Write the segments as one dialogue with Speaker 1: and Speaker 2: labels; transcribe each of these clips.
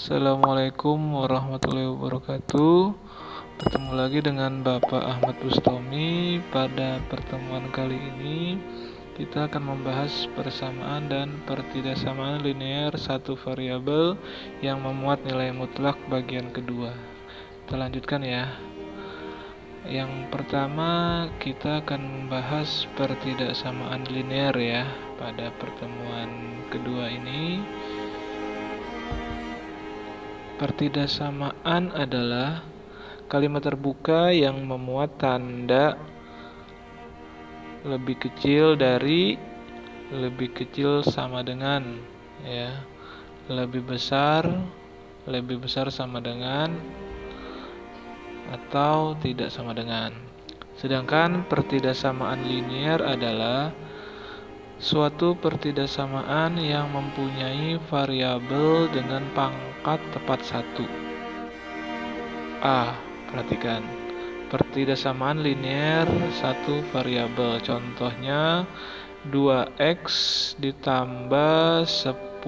Speaker 1: Assalamualaikum warahmatullahi wabarakatuh. Bertemu lagi dengan Bapak Ahmad Bustomi. Pada pertemuan kali ini kita akan membahas persamaan dan pertidaksamaan linear satu variabel yang memuat nilai mutlak bagian kedua. Kita lanjutkan ya. Yang pertama kita akan membahas pertidaksamaan linear ya. Pada pertemuan kedua ini, pertidaksamaan adalah kalimat terbuka yang memuat tanda lebih kecil dari, lebih kecil sama dengan, ya, lebih besar sama dengan, atau tidak sama dengan. Sedangkan pertidaksamaan linear adalah suatu pertidaksamaan yang mempunyai variabel dengan pangkat tepat 1. A. Perhatikan. Pertidaksamaan linear satu variabel. Contohnya 2x ditambah 10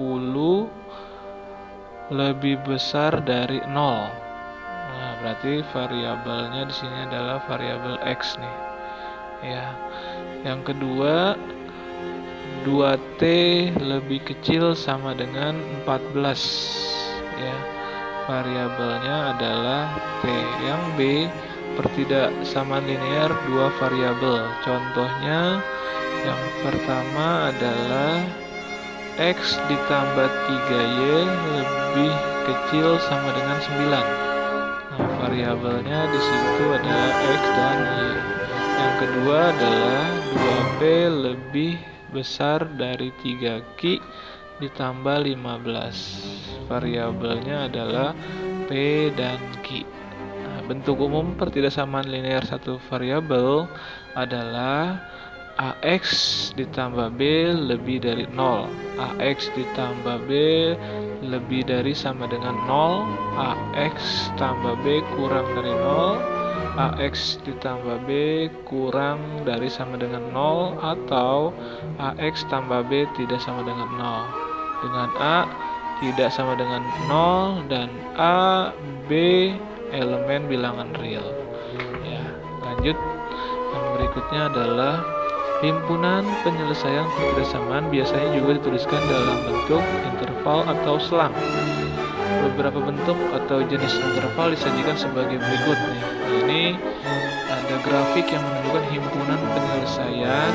Speaker 1: lebih besar dari 0. Nah, berarti variabelnya di sini adalah variabel x nih. Ya. Yang kedua, 2t lebih kecil sama dengan 14 ya. Variabelnya adalah t. Yang B, pertidaksamaan linear dua variabel. Contohnya yang pertama adalah x ditambah 3y lebih kecil sama dengan 9. Nah, variabelnya di situ adalah x dan y. Yang kedua adalah 2p lebih besar dari 3Q ditambah 15. Variabelnya adalah P dan Q. Nah, bentuk umum pertidaksamaan linear satu variabel adalah AX ditambah B lebih dari 0. AX ditambah B lebih dari sama dengan 0. AX tambah B kurang dari 0. AX ditambah B kurang dari sama dengan 0, atau AX tambah B tidak sama dengan 0. Dengan A tidak sama dengan 0 dan A, B elemen bilangan real. Ya, lanjut. Yang berikutnya adalah himpunan penyelesaian pertidaksamaan biasanya juga dituliskan dalam bentuk interval atau selang. Beberapa bentuk atau jenis interval disajikan sebagai berikut nih. Ini ada grafik yang menunjukkan himpunan penyelesaian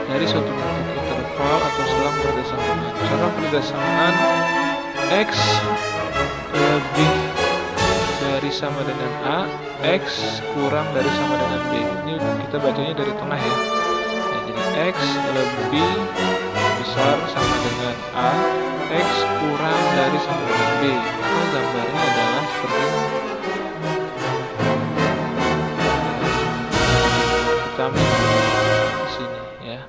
Speaker 1: dari suatu bentuk interval atau selang pertidaksamaan. Misalkan pertidaksamaan x lebih dari sama dengan A, x kurang dari sama dengan B. Ini kita bacanya dari tengah ya. Nah, jadi x lebih besar sama dengan A, x kurang dari sama dengan B. Nah, gambarnya adalah seperti ini. Kami di sini ya.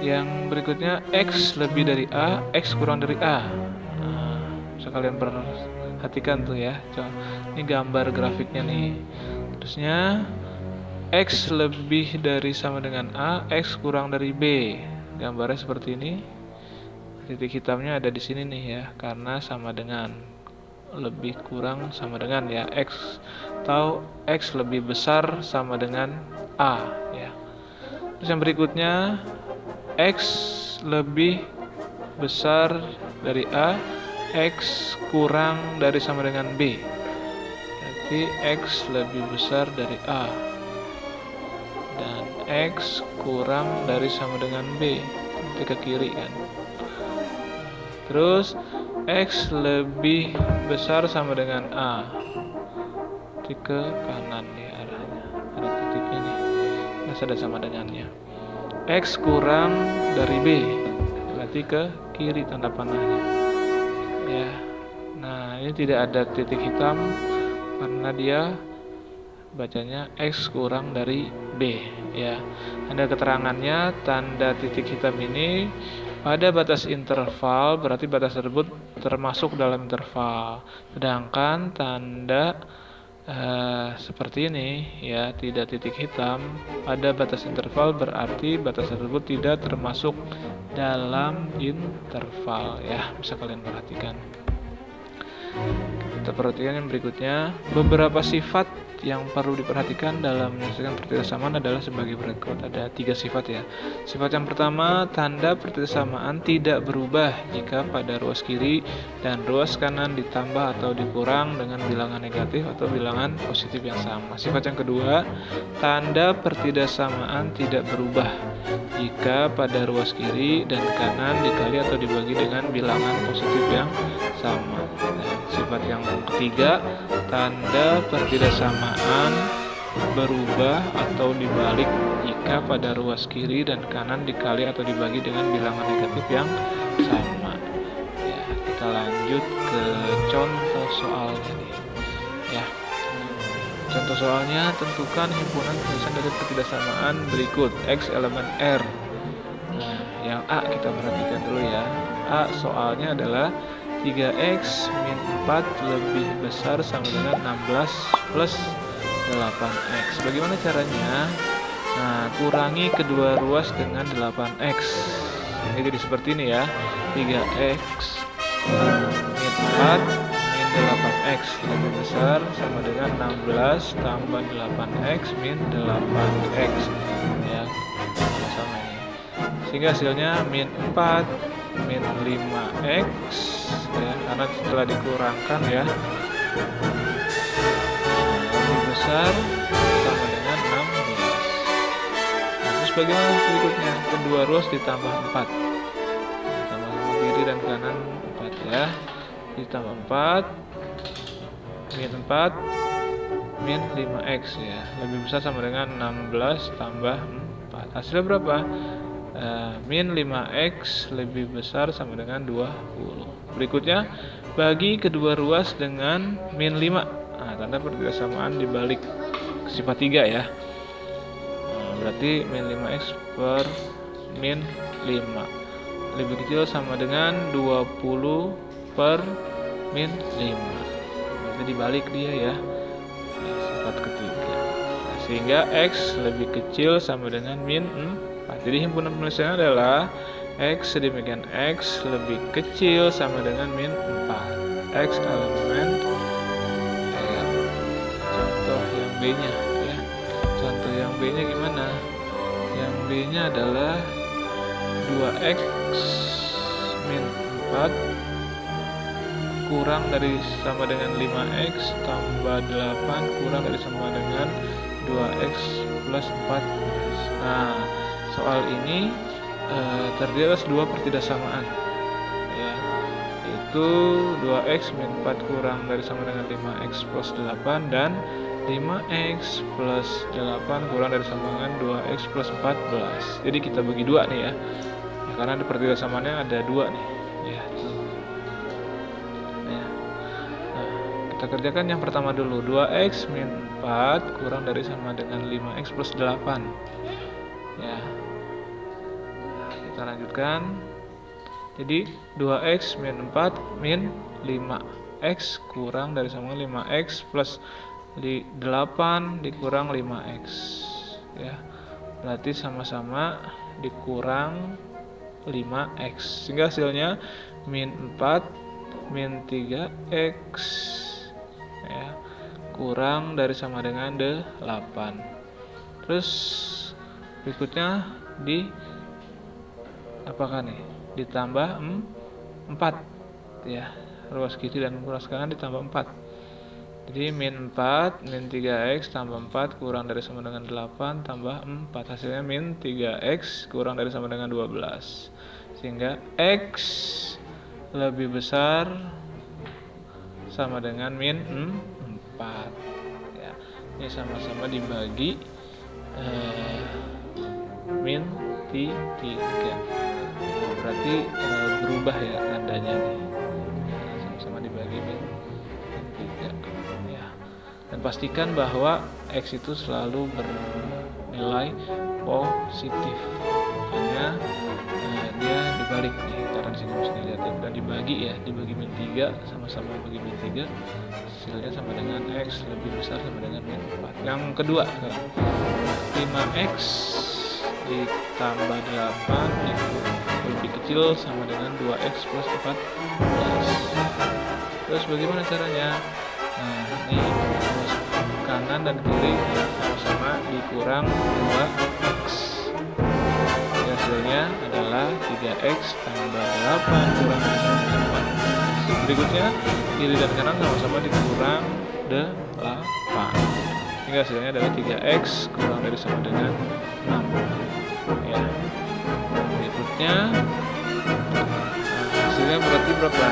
Speaker 1: Yang berikutnya x lebih dari A, x kurang dari A. Nah, bisa kalian perhatikan tuh ya. Ini gambar grafiknya nih. Terusnya x lebih dari sama dengan A, x kurang dari B. Gambarnya seperti ini. Titik hitamnya ada di sini nih ya, karena sama dengan, lebih kurang sama dengan ya, x atau x lebih besar sama dengan A ya. Terus yang berikutnya x lebih besar dari A, x kurang dari sama dengan B. Berarti x lebih besar dari A dan x kurang dari sama dengan B. Nanti ke kiri kan. Terus x lebih besar sama dengan A. Nanti ke kanan nih arahnya. Ada titiknya nih. Masih ada sama dengannya. X kurang dari B. Berarti ke kiri tanda panahnya. Ya. Nah, ini tidak ada titik hitam karena dia bacanya x kurang dari B ya. Ada keterangannya, tanda titik hitam ini pada batas interval, berarti batas tersebut termasuk dalam interval. Sedangkan tanda seperti ini ya, tidak titik hitam pada batas interval, berarti batas tersebut tidak termasuk dalam interval ya. Bisa kalian perhatikan. kita perhatikan yang berikutnya. Beberapa sifat yang perlu diperhatikan dalam menyelesaikan pertidasamaan adalah sebagai berikut. Ada 3 sifat ya. Sifat yang pertama, tanda pertidasamaan tidak berubah jika pada ruas kiri dan ruas kanan ditambah atau dikurang dengan bilangan negatif atau bilangan positif yang sama. Sifat yang kedua, tanda pertidasamaan tidak berubah jika pada ruas kiri dan kanan dikali atau dibagi dengan bilangan positif yang sama. Dan sifat yang ketiga, tanda pertidasamaan berubah atau dibalik jika pada ruas kiri dan kanan dikali atau dibagi dengan bilangan negatif yang sama. Ya, kita lanjut ke contoh soalnya nih. Ya. Contoh soalnya, tentukan himpunan tulisan dari pertidasamaan berikut X elemen R. Nah, yang A kita perhatikan dulu ya. A soalnya adalah 3X min 4 lebih besar sama dengan 16 plus 8X. Bagaimana caranya? Nah, kurangi kedua ruas dengan 8X. Ini jadi seperti ini ya. 3X min 4 min 8X lebih besar sama dengan 16 tambah 8X min 8X. Ya, sama-sama ini. Sehingga hasilnya min 4 min 5X ya, karena setelah dikurangkan ya, lebih besar sama dengan 16. Nah, terus bagaimana berikutnya? Kedua ruas ditambah 4. Sama-sama kiri dan kanan 4 ya. Ditambah 4 min 4 min 5X ya, lebih besar sama dengan 16 tambah 4. Hasilnya berapa? Min 5X lebih besar sama dengan 20. Berikutnya, bagi kedua ruas dengan min 5. Nah, tanda pertidasamaan dibalik sifat 3 ya. Nah, berarti min 5X per min 5 lebih kecil sama dengan 20 per min 5. Berarti dibalik dia ya. Sifat ketiga. Nah, sehingga X lebih kecil sama dengan min 4. Jadi himpunan penulisannya adalah X sedemikian X lebih kecil sama dengan min 4. X elemen L. Contoh yang B-nya ya. Contoh yang B-nya gimana? Yang B-nya adalah 2X min 4 kurang dari sama dengan 5X tambah 8 kurang dari sama dengan 2X plus 14. Nah, soal ini terdiri atas dua pertidasamaan ya, yaitu 2X min 4 kurang dari sama dengan 5X plus 8 dan 5X plus 8 kurang dari sama dengan 2X plus 14. Jadi kita bagi dua nih ya, karena pertidasamaannya ada dua nih ya. Kita kerjakan yang pertama dulu. 2X min 4 kurang dari sama dengan 5X plus 8 ya. Nah, kita lanjutkan. Jadi 2X min 4 min 5X kurang dari sama dengan 5X plus 8 dikurang 5X ya. Berarti sama-sama dikurang 5X, sehingga hasilnya min 4 min 3X ya, kurang dari sama dengan 8. Terus berikutnya di apakah nih? Ditambah 4 ya, ruas kiri dan ruas kanan ditambah 4. Jadi min 4 min 3X tambah 4 kurang dari sama dengan 8 tambah 4. Hasilnya min 3X kurang dari sama dengan 12. Sehingga X lebih besar sama dengan min 4 ya. Ini sama-sama dibagi min 3. Nah, berarti berubah ya tandanya nih. Sama-sama dibagi min 3 ya. Dan pastikan bahwa X itu selalu bernilai positif. Makanya dia dibalik nih, karena di sini mesti dilihat dan dibagi ya, dibagi min 3, sama-sama bagi min 3, hasilnya sama dengan X lebih besar sama dengan min 4. Yang kedua, 5X ditambah 8 itu lebih kecil sama dengan 2X plus 14. Terus bagaimana caranya? Nah, ini ruas kanan dan kiri sama-sama dikurang 2x. Hasilnya adalah 3x tambah 8 kurang dari sama dengan 4. Berikutnya, kiri dan kanan sama-sama dikurang 8. Sehingga hasilnya adalah 3x kurang dari sama dengan 6. Ya. Berikutnya, hasilnya berarti berapa?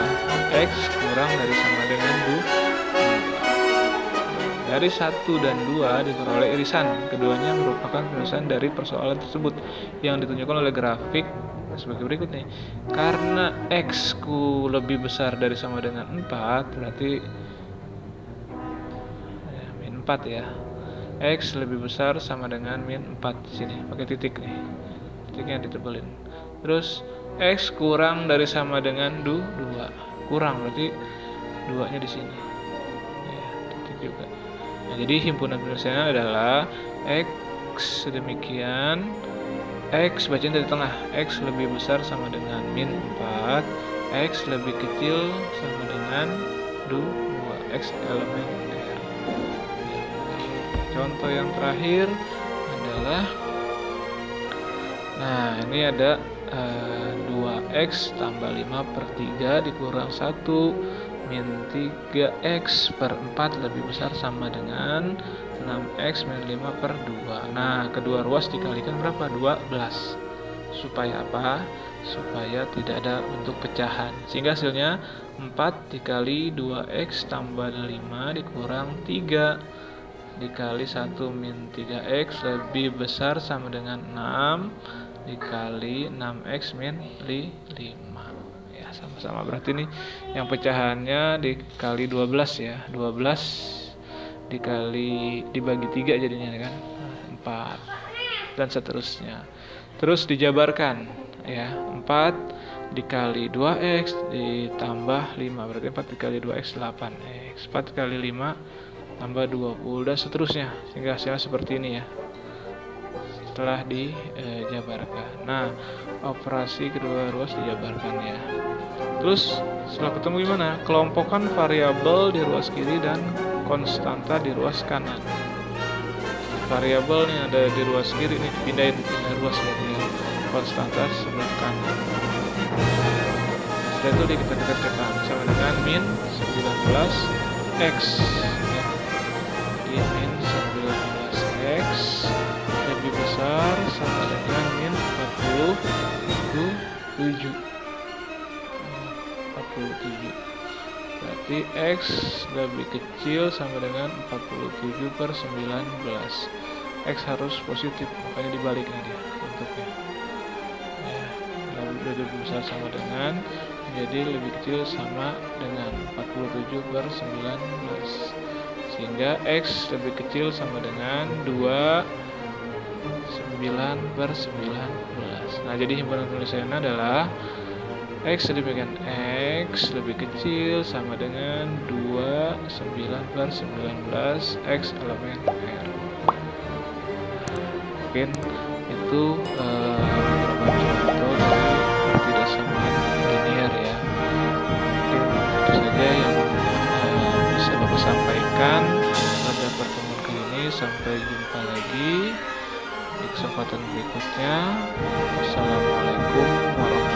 Speaker 1: X kurang dari sama dengan 2. Dari 1 dan 2 diperoleh irisan. Keduanya merupakan penulisan dari persoalan tersebut yang ditunjukkan oleh grafik sebagai berikut nih. Karena X ku lebih besar dari sama dengan 4, berarti min 4 ya. X lebih besar sama dengan min 4 di sini, pakai titik nih. Titiknya ditebelin. Terus X kurang dari sama dengan 2. Kurang berarti 2-nya di sini. Ya, titik juga. Nah, jadi himpunan penulisannya adalah X sedemikian, X bacain dari tengah, X lebih besar sama dengan min 4, X lebih kecil sama dengan 2, X elemen R. Contoh yang terakhir adalah, nah ini ada 2x tambah 5 per 3 dikurang 1 min 3x per 4 lebih besar sama dengan 6x min 5 per 2. Nah, kedua ruas dikalikan berapa? 12. Supaya apa? Supaya tidak ada bentuk pecahan. Sehingga hasilnya 4 dikali 2x tambah 5 dikurang 3 dikali 1 min 3x lebih besar sama dengan 6 dikali 6x min 5. Ya, sama-sama berarti nih yang pecahannya dikali 12 ya. 12 dikali dibagi 3 jadinya kan 4 dan seterusnya. Terus dijabarkan ya. 4 dikali 2x ditambah 5 berarti 4 dikali 2x 8x. 4 dikali 5 tambah 20 dan seterusnya sehingga hasilnya seperti ini ya. Setelah dijabarkan. Nah, operasi kedua ruas dijabarkan ya. Terus setelah ketemu gimana? Kelompokkan variabel di ruas kiri dan konstanta di ruas kanan. Variabel nih ada di ruas kiri nih pindah ruas ya. Konstanta sebelah kanan. Setelah itu kita kerjakan sama dengan min 19x ya. Jadi min 19x lebih besar sama dengan min 47. Berarti X lebih kecil sama dengan 47 per 19. X harus positif, makanya dibaliknya dia bentuknya ya, lebih besar sama dengan jadi lebih kecil sama dengan 47 per 19 sehingga X lebih kecil sama dengan 29 per 19. Nah, jadi himpunan penulisannya adalah X demikian X lebih kecil sama dengan 29 per 19 X elemen R. Mungkin itu beberapa contoh dari ketidaksamaan linear ya. Mungkin itu saja yang bisa Bapak sampaikan pada pertemuan kali ini. Sampai jumpa lagi di kesempatan berikutnya. Wassalamualaikum warahmatullahi wabarakatuh.